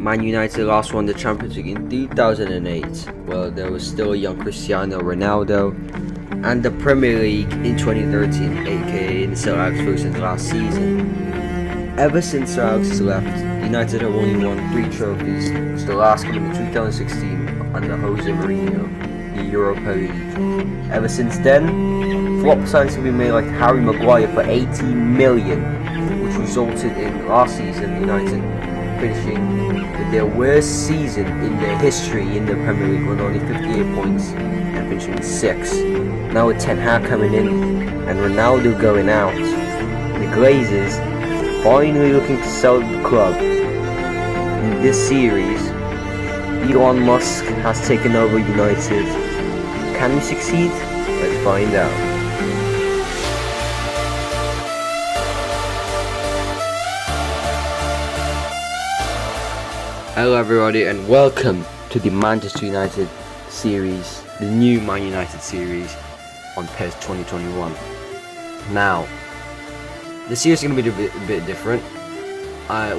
Man United last won the Champions League in 2008. Well, there was still a young Cristiano Ronaldo, and the Premier League in 2013, aka in Sir Alex Ferguson's last season. Ever since Sir Alex has left, United have only won 3 trophies, with the last coming in 2016 under José Mourinho, the Europa League. Ever since then, flop signings have been made like Harry Maguire for 18 million, which resulted in last season United finishing with their worst season in their history in the Premier League, with only 58 points and finishing 6th. Now with Ten Hag coming in and Ronaldo going out, the Glazers finally looking to sell the club. In this series, Elon Musk has taken over United. Can we succeed? Let's find out. Hello everybody and welcome to the Manchester United series, the new Man United series on PES 2021. Now, the series is going to be a bit different.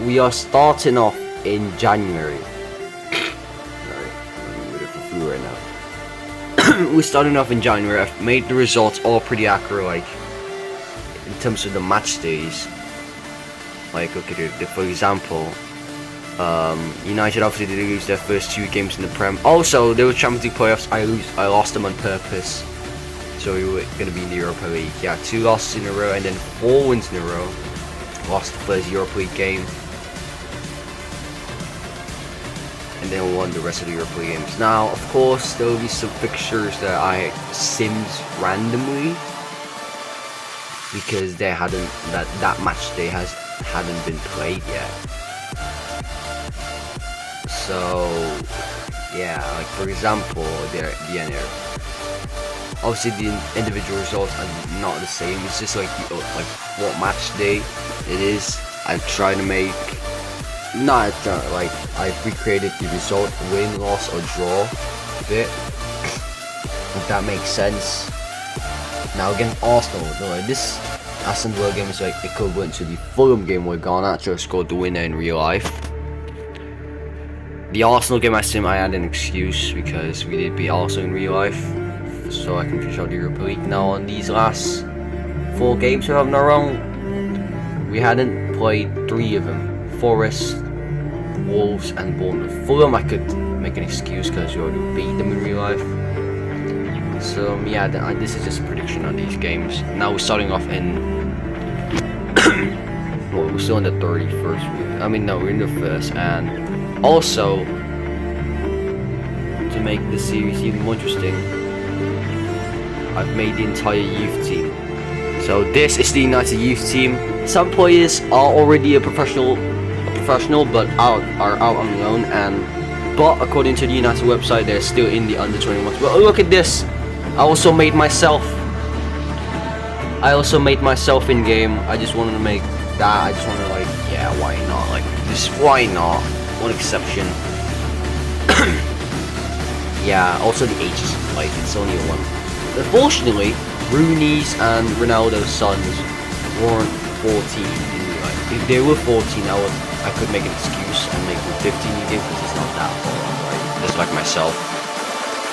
We are starting off in January. Sorry, I'm a bit of a flu right now. We're starting off in January. I've made the results all pretty accurate, like in terms of the match days. Like, okay, for example, United obviously did lose their first 2 games in the Prem. Also, there were Champions League playoffs. I lost them on purpose, so we were going to be in the Europa League. Yeah, 2 losses in a row and then 4 wins in a row. Lost the first Europa League game, and then won the rest of the Europa League games. Now, of course, there will be some fixtures that I simmed randomly because they hadn't that match day hadn't been played yet. So yeah, like for example, obviously the individual results are not the same. It's just like what match day it is. I'm trying to make I've recreated the result, win, loss or draw a bit, if that makes sense. Now against Arsenal, this Aston Villa game is like equivalent to the Fulham game where Garnacho scored the winner in real life. The Arsenal game I had an excuse because we did beat Arsenal in real life, so I can finish out the Europa League. Now on these last 4 games, if I'm not wrong, we hadn't played 3 of them: Forest, Wolves and Bournemouth. Fulham I could make an excuse because we already beat them in real life. So yeah, this is just a prediction on these games. Now we're starting off in well, we're still in the 31st week. I mean, no, we're in the 1st, and also, to make the series even more interesting, I've made the entire youth team. So this is the United youth team. Some players are already a professional, but are out on loan, but according to the United website, they're still in the under 21s. But look at this! I also made myself in game. I just wanted to make that. I just wanted to yeah, why not? Why not? One exception. Yeah, also the age is it's only a 1. Unfortunately, Rooney's and Ronaldo's sons weren't 14 in real life. If they were 14, I could make an excuse and make them 15 in game because it's not that far off, right? Just like myself.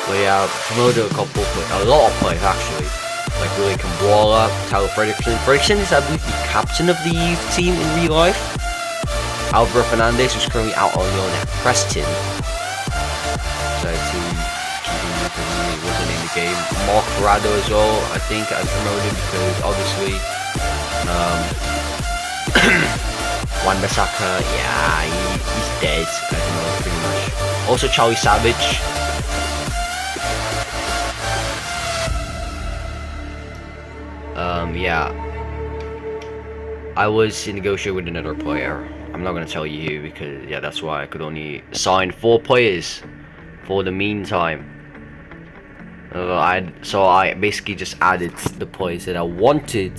But yeah, promoted a lot of players actually. Like Willie Cambola, Tyrell Fredrickson. Fredrickson is, I believe, the captain of the youth team in real life. Alvaro Fernandez, who's currently out on loan at Preston. So to keep him with him, he wasn't in the game. Mark Rado as well, I think I promoted because obviously Wan Bissaka, yeah, he's dead, pretty much. Also Charlie Savage. Yeah. I was in negotiation with another player. I'm not gonna tell you because yeah, that's why I could only sign 4 players for the meantime. So I basically just added the players that I wanted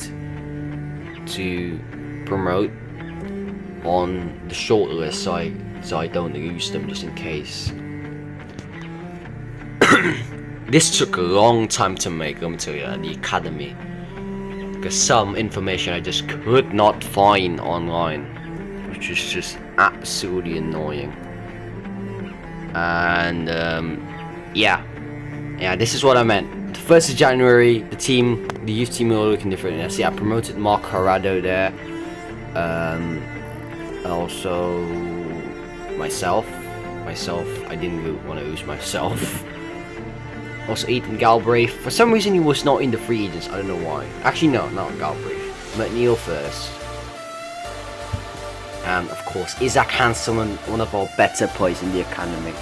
to promote on the short list, so I don't lose them just in case. This took a long time to make, let me tell you, the academy, because some information I just could not find online, which is just absolutely annoying. And yeah, this is what I meant. The 1st of January, the youth team are looking different. I see I promoted Mark Corrado there. Also myself, I didn't really want to lose myself. Also Ethan Galbraith, for some reason he was not in the free agents, I don't know why. Actually no, not Galbraith, McNeil first. And of course Isaac Hanselman, one of our better players in the academy.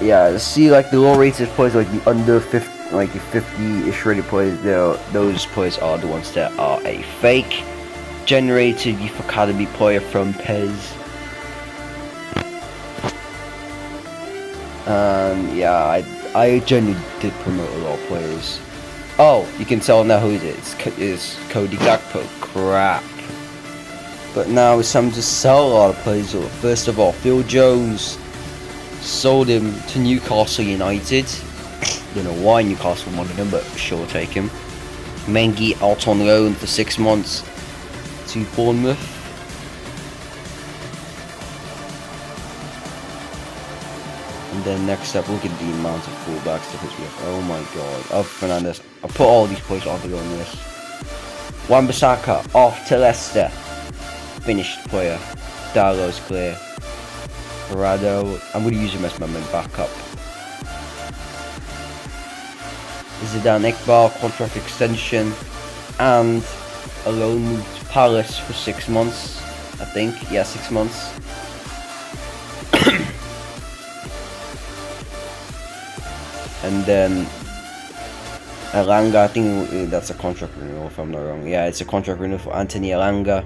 Yeah, see like the low rated players, like the under 50, like the 50-ish rated players, those players are the ones that are a fake generated youth academy player from PES. Yeah, I generally did promote a lot of players. Oh, you can tell now who it is. It's Cody Gakpo. Crap. But now it's time to sell a lot of players. First of all, Phil Jones. Sold him to Newcastle United. Don't know why Newcastle wanted him, but sure, take him. Mengi out on loan for 6 months to Bournemouth. And then next up, look at the amount of fullbacks that we have. Oh my god. Oh, Fernandes. I'll put all these players on the on this. Wan-Bissaka off to Leicester. Finished player. Darlow's clear. Corrado. I'm going to use him as my main backup. Zidane Iqbal, contract extension. And a loan move to Palace for 6 months. I think. Yeah, 6 months. And then Elanga, I think that's a contract renewal if I'm not wrong. Yeah, it's a contract renewal for Antony Elanga.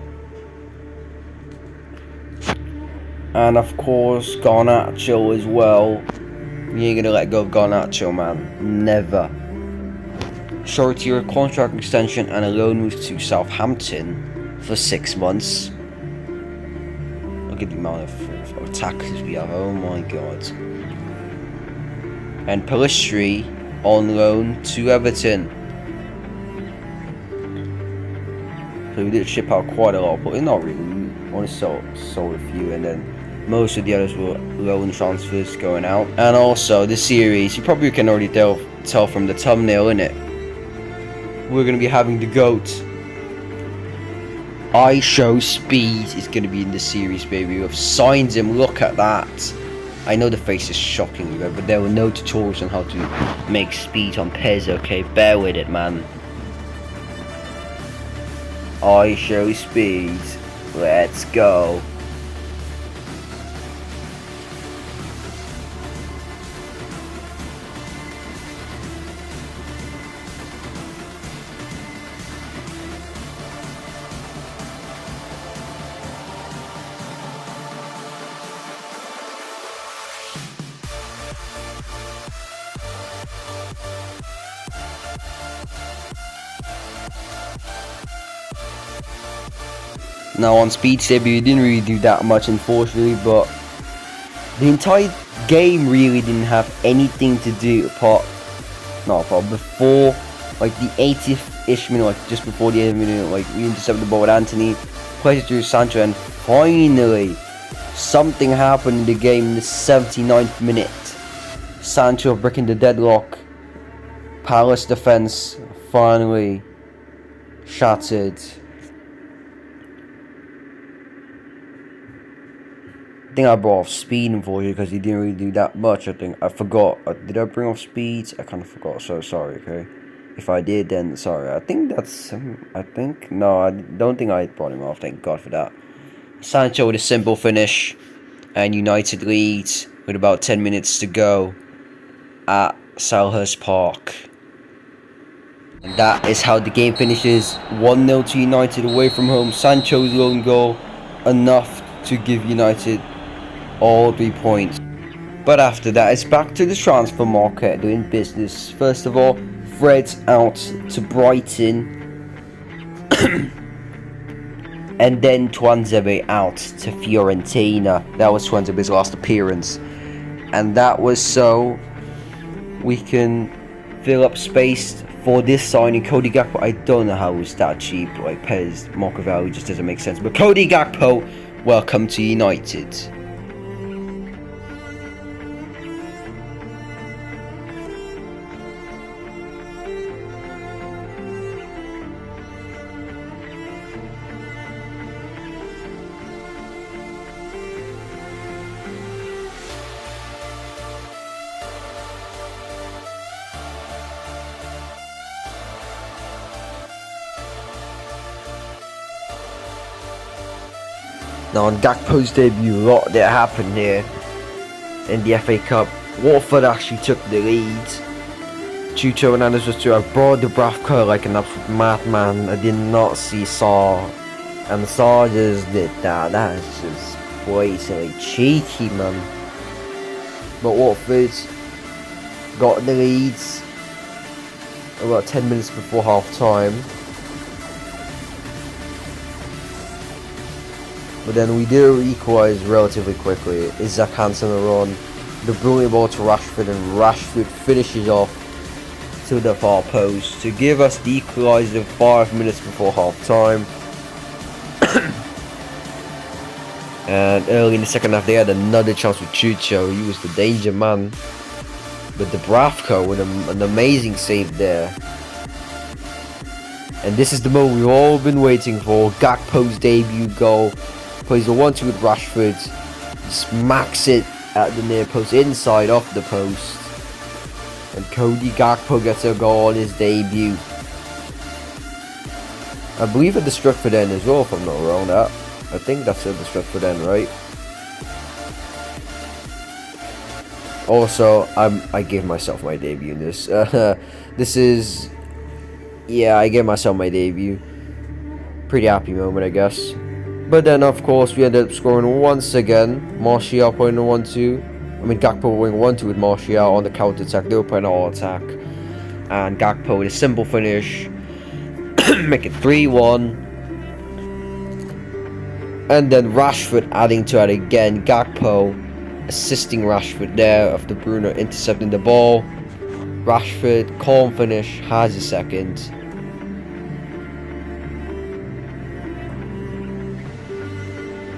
And of course Garnacho as well. We ain't gonna let go of Garnacho, man. Never. Short-year contract extension and a loan move to Southampton for 6 months. Look at the amount of attackers we have, oh my god. And Pellistri on loan to Everton. So we did ship out quite a lot, but not really. We only sold a few, and then most of the others were loan transfers going out. And also the series, you probably can already tell from the thumbnail, innit? We're gonna be having the GOAT. I Show Speed is gonna be in the series, baby. We've signed him. Look at that. I know the face is shocking, but there were no tutorials on how to make speed on PES, okay? Bear with it, man. I Show Speed. Let's go. Now on Speed Saber, you didn't really do that much, unfortunately, but the entire game really didn't have anything to do before like the 80th-ish minute, like just before the 80th minute, like we intercepted the ball with Antony, played it through Sancho, and finally something happened in the game in the 79th minute. Sancho breaking the deadlock. Palace defense finally shattered. I think I brought off speed, unfortunately, because he didn't really do that much. I think I forgot. Did I bring off speed? I kind of forgot. So sorry. Okay, if I did, then sorry. I think that's. No, I don't think I brought him off. Thank God for that. Sancho with a simple finish, and United leads with about 10 minutes to go at Selhurst Park. And that is how the game finishes. 1-0 to United away from home. Sancho's lone goal, enough to give United all 3 points. But after that, it's back to the transfer market doing business. First of all, Fred's out to Brighton. And then Tuanzebe out to Fiorentina. That was Tuanzebe's last appearance. And that was so we can fill up space for this signing. Cody Gakpo, I don't know how it's that cheap. Like PES, market value just doesn't make sense. But Cody Gakpo, welcome to United. Now on Gakpo's debut, a lot that happened here in the FA Cup. Watford actually took the lead. Chucho Hernandez was to have brought Dúbravka like an absolute madman. I did not see Saw, and Saw just did that. That is just blatantly cheeky, man. But Watford got the leads about 10 minutes before half time. But then we do equalise relatively quickly. Isaac Hansen on the brilliant ball to Rashford, and Rashford finishes off to the far post to give us the equaliser 5 minutes before half time. And early in the second half they had another chance with Chucho. He was the danger man. But Dúbravka with an amazing save there. And this is the moment we've all been waiting for. Gakpo's debut goal. Plays a 1-2 with Rashford, smacks it at the near post, inside off the post, and Cody Gakpo gets a goal on his debut. I believe at the Stretford end as well, if I'm not wrong. I think that's at the Stretford end, right? Also, I gave myself my debut in this. This is, yeah, I gave myself my debut. Pretty happy moment, I guess. But then, of course, we ended up scoring once again. Martial playing a 1-2. I mean, Gakpo going 1-2 with Martial on the counter attack. They were playing all attack. And Gakpo with a simple finish. Make it 3-1. And then Rashford adding to it again. Gakpo assisting Rashford there after Bruno intercepting the ball. Rashford, calm finish, has a second.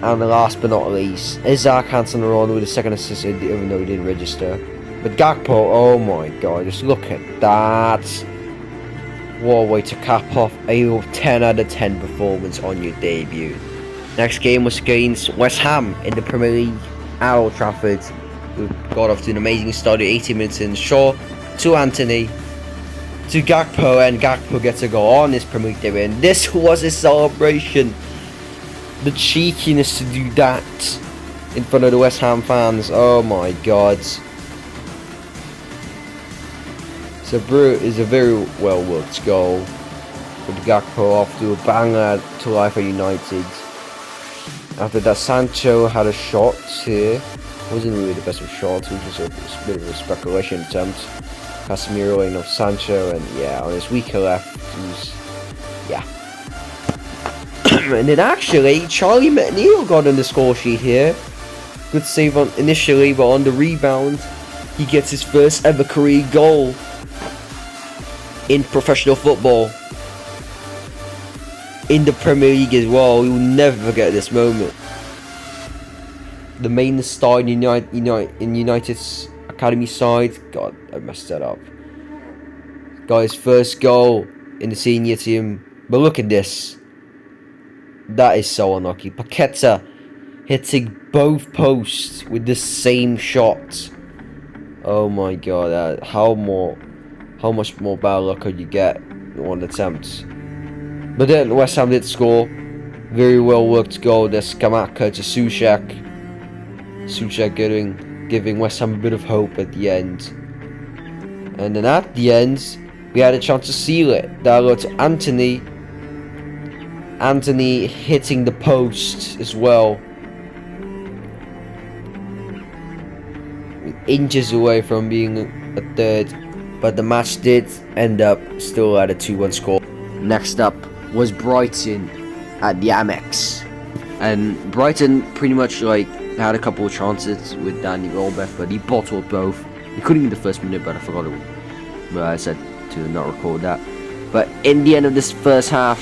And last but not least, Isaac Hansen on with a second assist, even though he didn't register. But Gakpo, oh my god, just look at that. What a way to cap off a 10 out of 10 performance on your debut. Next game was against West Ham in the Premier League at Old Trafford. We got off to an amazing start at 80 minutes in. Shaw to Antony to Gakpo, and Gakpo gets a goal on his Premier League debut. And this was a celebration. The cheekiness to do that in front of the West Ham fans, oh my god. So is a very well worked goal with Gakpo off to a banger to life at United. After that, Sancho had a shot here. Wasn't really the best of shots, it was just a bit of a speculation attempt. Casemiro in of Sancho, and yeah, on his weaker left, it was, yeah. And then actually, Charlie McNeil got on the score sheet here. Good save on initially, but on the rebound, he gets his first ever career goal in professional football. In the Premier League as well. We will never forget this moment. The main star in United's academy side. God, I messed that up. Got his first goal in the senior team. But look at this. That is so unlucky. Paqueta hitting both posts with the same shot. Oh my god, how much more bad luck could you get in one attempt? But then West Ham did score. Very well worked goal. There's Kamaka to Souček. Souček giving West Ham a bit of hope at the end. And then at the end, we had a chance to seal it. That go to Antony. Antony hitting the post as well. Inches away from being a third. But the match did end up still at a 2-1 score. Next up was Brighton at the Amex. And Brighton pretty much like had a couple of chances with Danny Welbeck, but he bottled both. He couldn't get the first minute, but I forgot it. But I said to not record that. But in the end of this first half,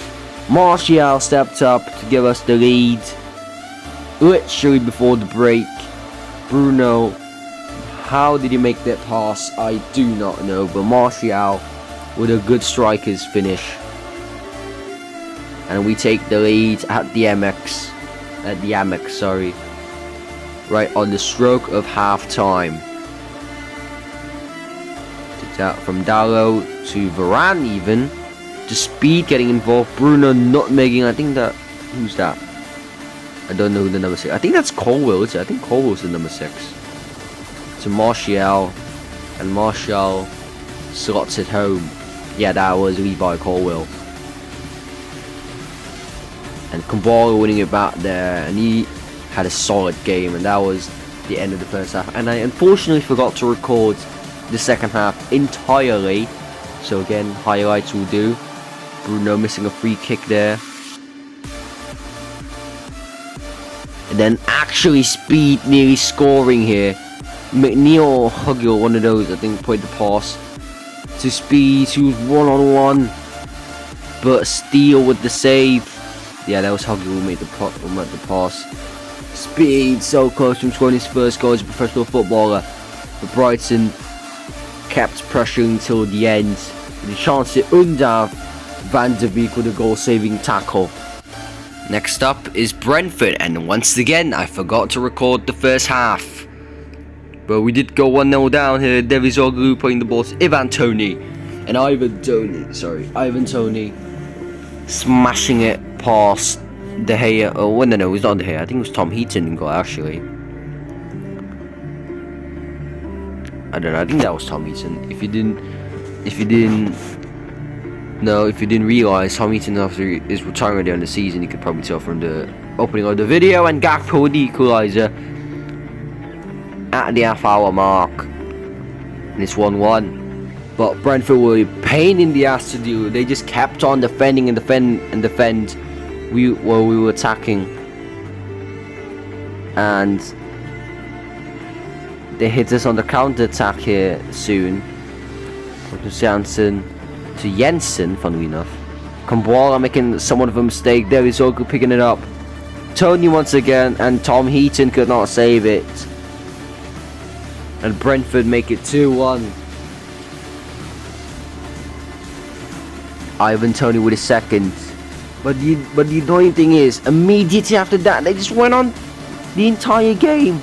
Martial stepped up to give us the lead. Literally before the break. Bruno, how did he make that pass? I do not know. But Martial with a good striker's finish. And we take the lead at the Amex. Right on the stroke of half time. From Dalot to Varane even. To Speed getting involved. Bruno nutmegging. I think that... Who's that? I don't know who the number 6... I think that's Colwell. I think Colwell's the number 6. To Martial. And Martial slots it home. Yeah, that was Levi Colwell. And Kambala winning it back there. And he had a solid game. And that was the end of the first half. And I unfortunately forgot to record the second half entirely. So again, highlights will do. Bruno missing a free kick there. And then actually Speed nearly scoring here. McNeil Huggill, one of those, I think, played the pass to Speed, who's one-on-one. But Steele with the save. Yeah, that was Huggill who made the pass. Speed so close from scoring his first goal as a professional footballer. But Brighton kept pressuring until the end. With a chance to Undav Van de Beek with a goal-saving tackle. Next up is Brentford, and once again I forgot to record the first half. But we did go 1-0 down here. Devizoglu playing the ball to Ivan Toney. And Ivan Toney smashing it past De Gea. Oh, no, it was not De Gea. I think it was Tom Heaton in goal actually. I don't know. I think that was Tom Heaton. If you didn't realise, Tom Heaton after his retiring at the end of the season, you could probably tell from the opening of the video. And Gakpo with the equaliser at the half-hour mark, and it's 1-1. But Brentford were a pain in the ass to do. They just kept on defending and defend. We were attacking, and they hit us on the counter attack here soon. From Jansen to Jensen, funnily enough. Kambala making somewhat of a mistake. There is Oku picking it up. Tony once again, and Tom Heaton could not save it. And Brentford make it 2-1. Ivan Toney with a second. But the annoying thing is, immediately after that, they just went on the entire game.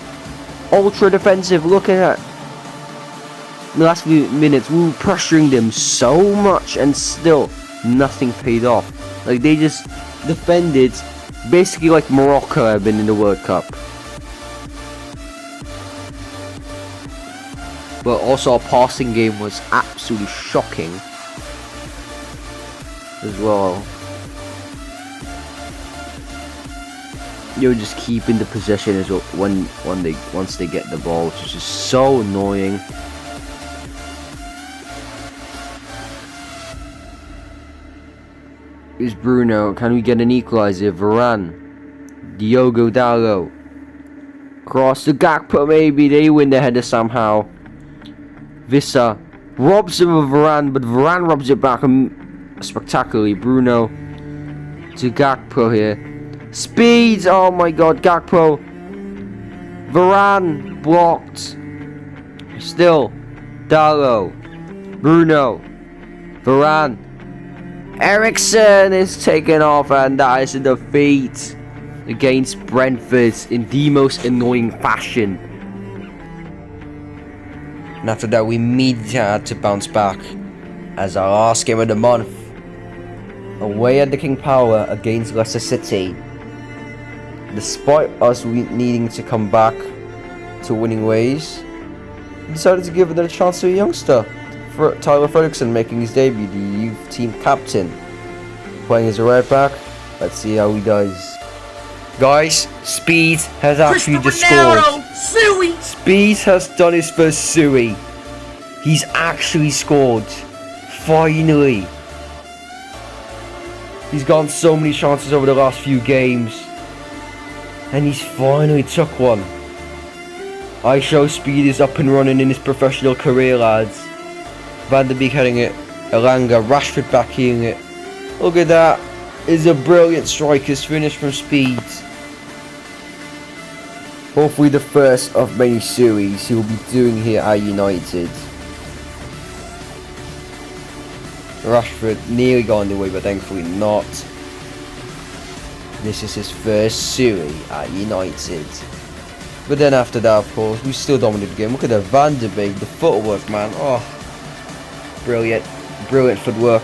Ultra defensive. Look at that. In the last few minutes, we were pressuring them so much, and still nothing paid off. Like, they just defended basically like Morocco have been in the World Cup. But also our passing game was absolutely shocking as well. You're just keeping the possession as well once they get the ball, which is just so annoying. Is Bruno? Can we get an equaliser? Varane, Diogo Dalot, cross to Gakpo. Maybe they win the header somehow. Vissa robs him of Varane, but Varane robs it back spectacularly. Bruno to Gakpo here. Speed! Oh my god, Gakpo. Varane blocked. Still, Dalot, Bruno, Varane. Eriksen is taken off, and that is a defeat against Brentford in the most annoying fashion. And after that, we immediately had to bounce back as our last game of the month, away at the King Power against Leicester City. Despite us needing to come back to winning ways, we decided to give it a chance to a youngster. Tyrell Ferguson making his debut, the youth team captain, playing as a right back. Let's see how he does. Guys, Speed has actually just scored. Speed has done his first Suey. He's actually scored. Finally. He's gotten so many chances over the last few games, and he's finally took one. I show Speed is up and running in his professional career, lads. Van de Beek heading it Elanga, Rashford back healing it. Look at that. It's a brilliant striker's finish from speed. Hopefully the first of many series he will be doing here at United. Rashford nearly got underway, but thankfully not. This is his first series at United. But then after that, of course, we still dominated the game. Look at the Van de Beek, the footwork, man. Oh, brilliant. Brilliant footwork.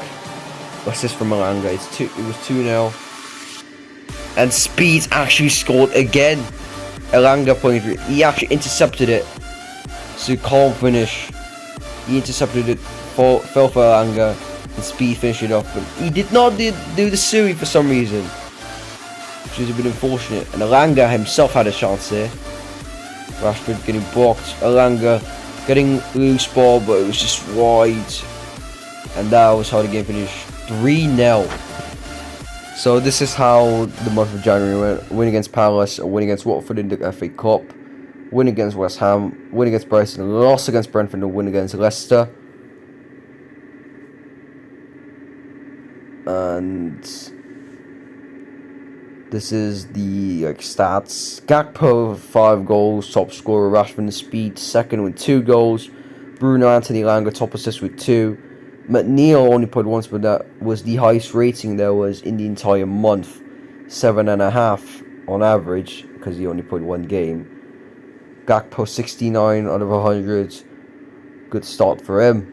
Assist from Elanga. It was 2-0. And Speed actually scored again. Elanga pointed. He actually intercepted it. So calm finish. He intercepted it. Fell for Elanga. And Speed finished it off. But he did not do the series for some reason, which is a bit unfortunate. And Elanga himself had a chance here. Rashford getting blocked. Elanga getting loose ball, but it was just wide. And that was how the game finished. 3-0. So this is how the month of January went. Win against Palace, a win against Watford in the FA Cup, win against West Ham, win against Brighton, loss against Brentford, and a win against Leicester. And this is the stats. Gakpo 5 goals, top scorer. Rashford and Speed second with 2 goals. Bruno, Antony, Elanga top assist with 2. McNeil only played once, but that was the highest rating there was in the entire month. 7.5 on average, because he only played 1 game. Gakpo 69 out of 100. Good start for him.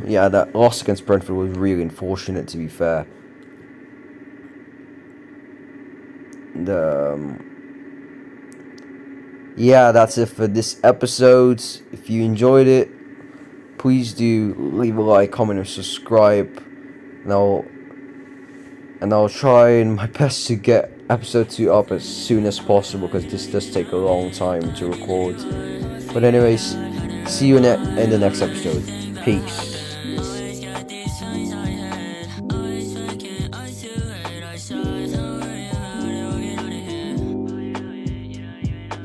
Yeah, that loss against Brentford was really unfortunate, to be fair. And, yeah, that's it for this episode. If you enjoyed it, please do leave a like, comment, and subscribe. And I'll try my best to get episode 2 up as soon as possible, because this does take a long time to record. But anyways, see you in the next episode. Peace.